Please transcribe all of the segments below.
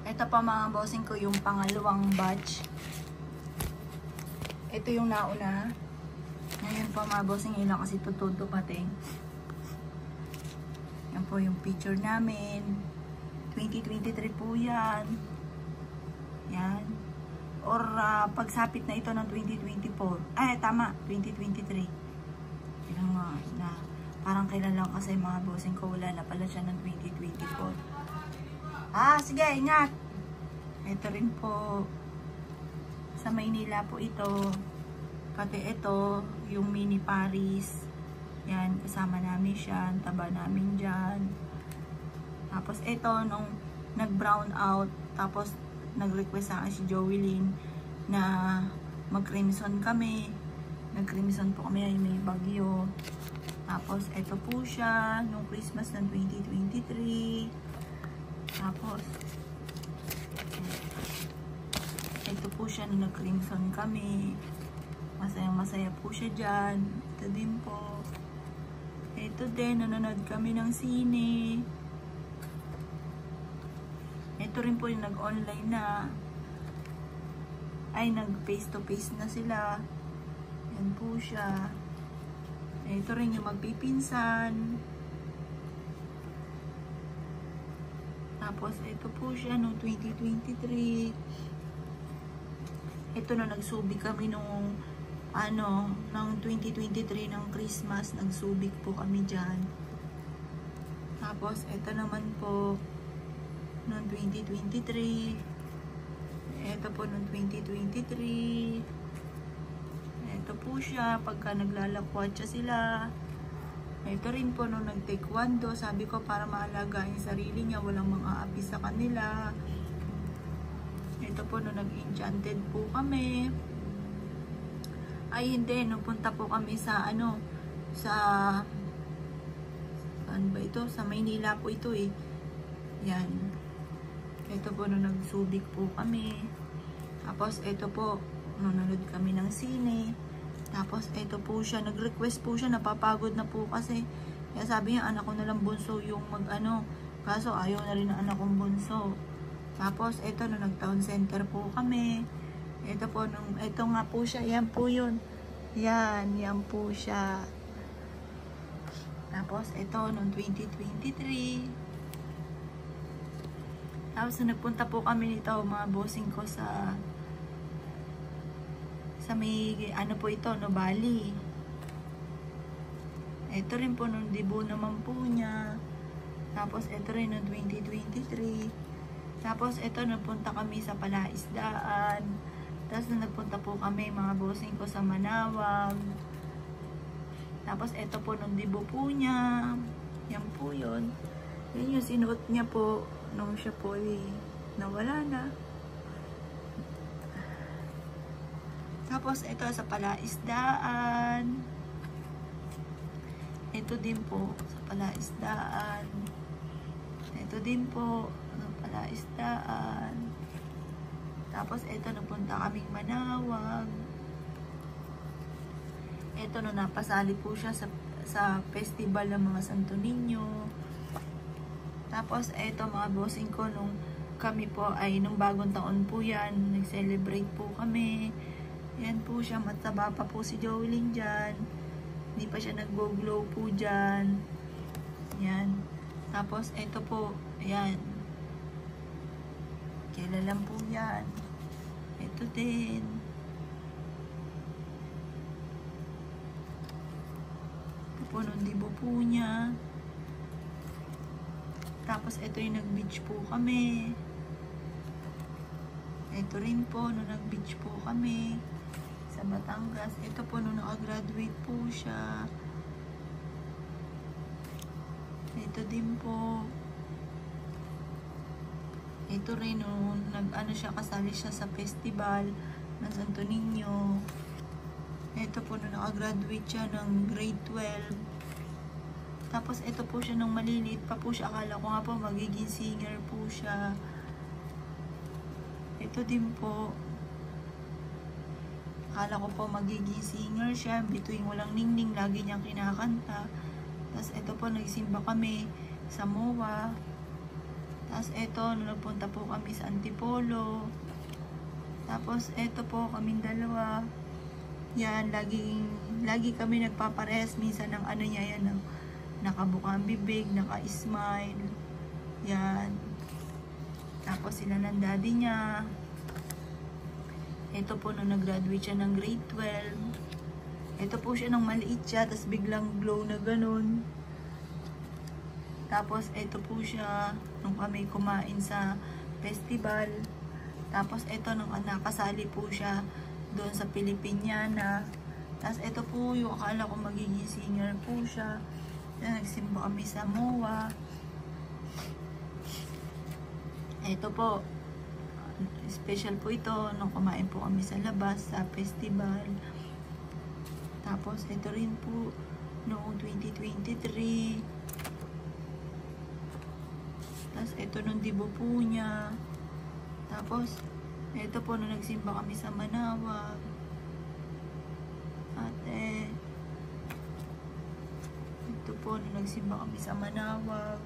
Ito pa mga bossing ko yung pangalawang batch. Ito yung nauna. Ngayon pa mga bossing, ilang kasi tututo pating. Yan po yung picture namin. 2023 po yan. Yan. Or pagsapit na ito ng 2024. Ay, tama. 2023. Yan na. Parang kailan lang kasi mga bossing ko, wala na pala siya ng 2024. Sige, ingat. Ito rin po. Sa Maynila po ito. Pati ito, yung mini Paris. Yan, kasama namin siya. Taba namin dyan. Tapos ito, nung nag-brown out, tapos nag-request sa akin si Joelyn na mag-crimson kami. Nag-crimson po kami, ay may bagyo. Tapos ito po siya, nung Christmas ng 2023. Tapos, ito po siya nung nag-crimson kami. Masayang-masaya po siya dyan. Ito din po. Ito din, nanonood kami ng sine. Ito rin po yung nag-online na. Ay, nag-face to face na sila. Yan po siya. Ito rin yung magpipinsan. Tapos, ito po siya noong 2023. Ito na nagsubik kami nung ng 2023 ng Christmas. Nagsubik po kami dyan. Tapos, ito naman po noong 2023. Ito po noong 2023. Ito po siya pagka naglalakwatsa sila. Ito rin po nung nag-taekwondo, sabi ko para maalagaan yung sarili niya, walang mga api sa kanila. Ito po nung nag-enchanted po kami. Ay hindi, nung punta po kami sa saan ba ito? Sa Maynila po ito eh. Yan. Ito po nung nagsubik po kami. Tapos ito po, nung nanood kami ng sine. Tapos ito po siya, nag-request po siya, napapagod na po kasi. Kaya sabi niya, anak ko na lang bunso yung kaso ayaw na rin ng anak kong bunso. Tapos ito, nung nag-town center po kami. Ito po, ito nga po siya, yan po yun. Yan po siya. Tapos ito, nung 2023. Tapos nagpunta po kami nito, mga bossing ko sa may, po ito, no, Bali. Ito rin po, nung debut naman po niya. Tapos ito rin, nung 2023. Tapos ito, nagpunta kami sa Palaisdaan. Tapos nagpunta po kami, mga bossing ko, sa Manawag. Tapos ito po, nung debut po niya. Yan po yun. Yan yung sinuot niya po nung siya po nawala na. Tapos ito sa Palaisdaan. Ito din po sa Palaisdaan. Ito din po sa Palaisdaan. Tapos ito, napunta kaming Manawag. Ito, no, napasali po siya sa festival ng mga Santo Niño. Tapos ito, mga bossing ko, nung kami po ay nung bagong taon po yan, nag-celebrate po kami. Yan po siya, mataba pa po si Joelyn dyan. Hindi pa siya nag-glow po dyan. Yan. Tapos ito po, ayan. Kailan lang po yan. Ito din. Ito po nung dibo po niya. Tapos ito yung nag-beach po kami. Ito rin po nung nag-beach po kami sa Batangas. Ito po nung naka-graduate po siya. Ito din po. Ito rin nung siya, kasali siya sa festival ng Santo Niño. Ito po nung naka-graduate siya ng grade 12. Tapos ito po siya nung maliliit pa po siya. Akala ko nga po magiging singer po siya. Ito din po. Akala ko po magiging singer siya. Bituin walang ningning. Lagi niyang kinakanta. Tapos ito po, nagsimba kami sa MOA. Tapos eto, nung nagpunta po kami sa Antipolo. Tapos eto po, kaming dalawa. Yan, lagi kami nagpapares. Minsan ng ano niya, yan, nakabuka ang bibig, naka-smile. Yan. Tapos sila ng daddy niya. Ito po, nung nag-graduate siya ng grade 12. Ito po siya nung maliit siya, tapos biglang glow na ganun. Tapos ito po siya nung kami kumain sa festival. Tapos ito nung nakasali po siya doon sa Pilipiniana. Tapos ito po yung akala ko magiging senior po siya. Nagsimba kami sa MOA. Ito po, special po ito nung kumain po kami sa labas sa festival. Tapos ito rin po noong 2023. Tapos ito nung dibo po niya. Tapos ito po nung nagsimba kami sa Manawag. Ate. Ito po nung nagsimba kami sa Manawag.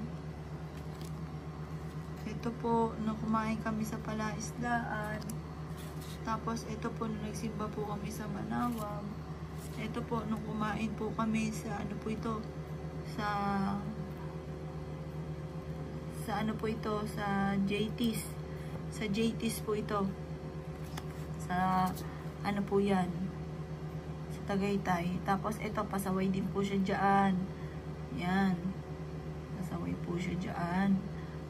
Ito po nung kumain kami sa Palaisdaan. Tapos ito po nung nagsimba po kami sa Manawag. Ito po nung kumain po kami sa ano po ito, sa ano po ito, sa JT's. Sa JT's po ito. Sa ano po yan, sa Tagaytay. Tapos ito, pasaway din po siya dyan. Yan. Pasaway po siya dyan.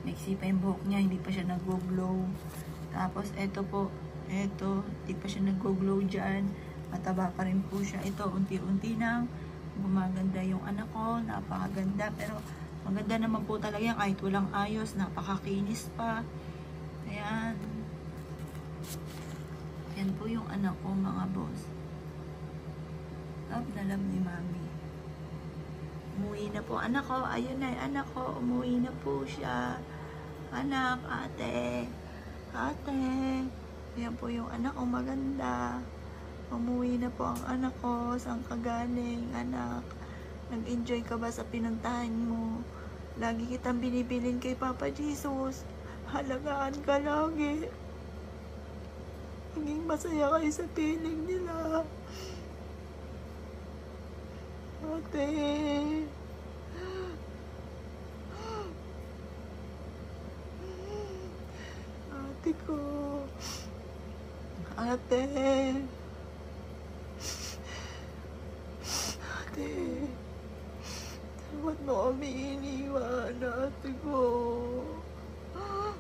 Maiksi pa yung buhok niya, hindi pa siya nag-glow. Tapos ito po, ito, hindi pa siya nag-glow dyan. Mataba pa rin po siya. Ito, unti-unti nang gumaganda yung anak ko. Napakaganda. Pero maganda naman po talaga yan. Kahit walang ayos, napakakinis pa. Ayan. Yan po yung anak ko, mga boss. Love na love ni mami. Umuwi na po anak ko. Ayun na yung anak ko. Umuwi na po siya. Anak, ate. Ate. Yan po yung anak ko, maganda. Umuwi na po ang anak ko. Saan ka galing, anak? Nag-enjoy ka ba sa pinuntahan mo? Lagi kitang binibilin kay Papa Jesus. Halagaan ka lagi. Maging masaya kayo sa piling nila. Ate. Ate ko. Ate. Ate. Ba't mo kami iniwan, ate ko? Ah.